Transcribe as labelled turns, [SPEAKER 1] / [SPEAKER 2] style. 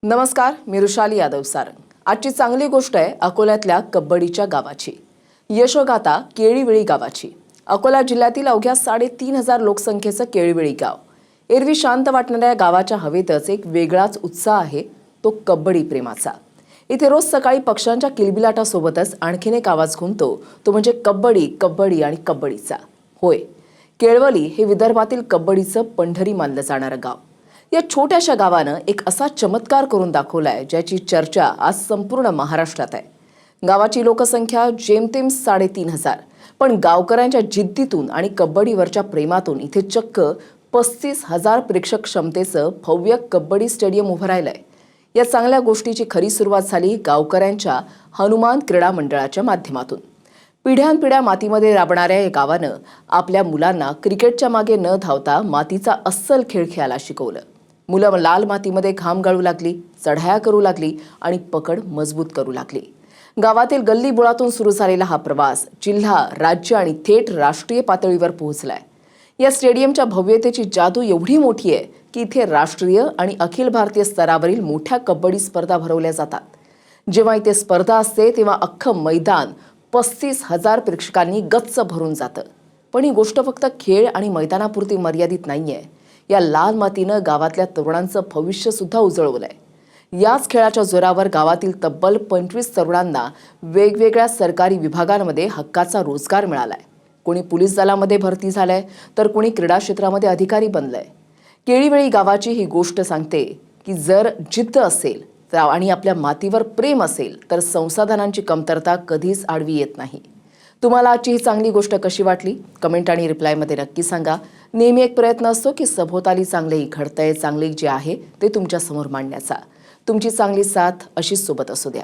[SPEAKER 1] नमस्कार, मी रुशाली यादव सारंग। आजची चांगली गोष्ट आहे अकोल्यातल्या कब्बडीच्या गावाची, यशोगाथा केळीवेळी गावाची। अकोला जिल्ह्यातील अवघ्या 3,500 लोकसंख्येचं केळीवेळी गाव। एरवी शांत वाटणाऱ्या गावाच्या हवेतच एक वेगळाच उत्साह आहे, तो कब्बडी प्रेमाचा। इथे रोज सकाळी पक्ष्यांच्या किलबिलाटासोबतच आणखीन एक आवाज घुमतो, तो म्हणजे कब्बडी कब्बडी आणि कब्बडीचा। होय, केळवली हे विदर्भातील कब्बडीचं पंढरी मानलं जाणारं गाव। या छोट्याशा गावानं एक असा चमत्कार करून दाखवलाय, ज्याची चर्चा आज संपूर्ण महाराष्ट्रात आहे। गावाची लोकसंख्या जेमतेम 3,500, पण गावकऱ्यांच्या जिद्दीतून आणि कब्बडीवरच्या प्रेमातून इथे चक्क 35,000 प्रेक्षक क्षमतेचं भव्य कब्बडी स्टेडियम उभं राहिलंय। या चांगल्या गोष्टीची खरी सुरुवात झाली गावकऱ्यांच्या हनुमान क्रीडा मंडळाच्या माध्यमातून। पिढ्यानपिढ्या मातीमध्ये राबणाऱ्या या गावानं आपल्या मुलांना क्रिकेटच्या मागे न धावता मातीचा अस्सल खेळ खेळायला शिकवलं। मुलं लाल मातीमध्ये घाम गाळू लागली, चढाया करू लागली आणि पकड मजबूत करू लागली। गावातील गल्लीबोळातून सुरू झालेला हा प्रवास जिल्हा, राज्य आणि थेट राष्ट्रीय पातळीवर पोहोचलाय। या स्टेडियमच्या भव्यतेची जादू एवढी मोठी आहे की इथे राष्ट्रीय आणि अखिल भारतीय स्तरावरील मोठ्या कब्बडी स्पर्धा भरवल्या जातात। जेव्हा इथे स्पर्धा असते तेव्हा अख्खं मैदान 35,000 प्रेक्षकांनी गच्च भरून जातं। पण ही गोष्ट फक्त खेळ आणि मैदानापुरती मर्यादित नाहीये। या लाल मातीनं गावातल्या तरुणांचं भविष्य सुद्धा उजळवलंय। याच खेळाच्या जोरावर गावातील तब्बल 25 तरुणांना वेगवेगळ्या सरकारी विभागांमध्ये हक्काचा रोजगार मिळालाय। कोणी पोलीस दलामध्ये भरती झालंय, तर कोणी क्रीडा क्षेत्रामध्ये अधिकारी बनलंय। केळीवेळी गावाची ही गोष्ट सांगते की जर जिद्द असेल आणि आपल्या मातीवर प्रेम असेल तर संसाधनांची कमतरता कधीच आडवी येत नाही। तुम्हाला आजची ही चांगली गोष्ट कशी वाटली? कमेंट आणि रिप्लायमध्ये नक्की सांगा। नेहमी एक प्रयत्न असतो की सभोवताली चांगलेही घडतंय, चांगले जे आहे ते तुमच्या समोर मांडण्याचा। तुमची चांगली साथ अशीच सोबत असू द्या।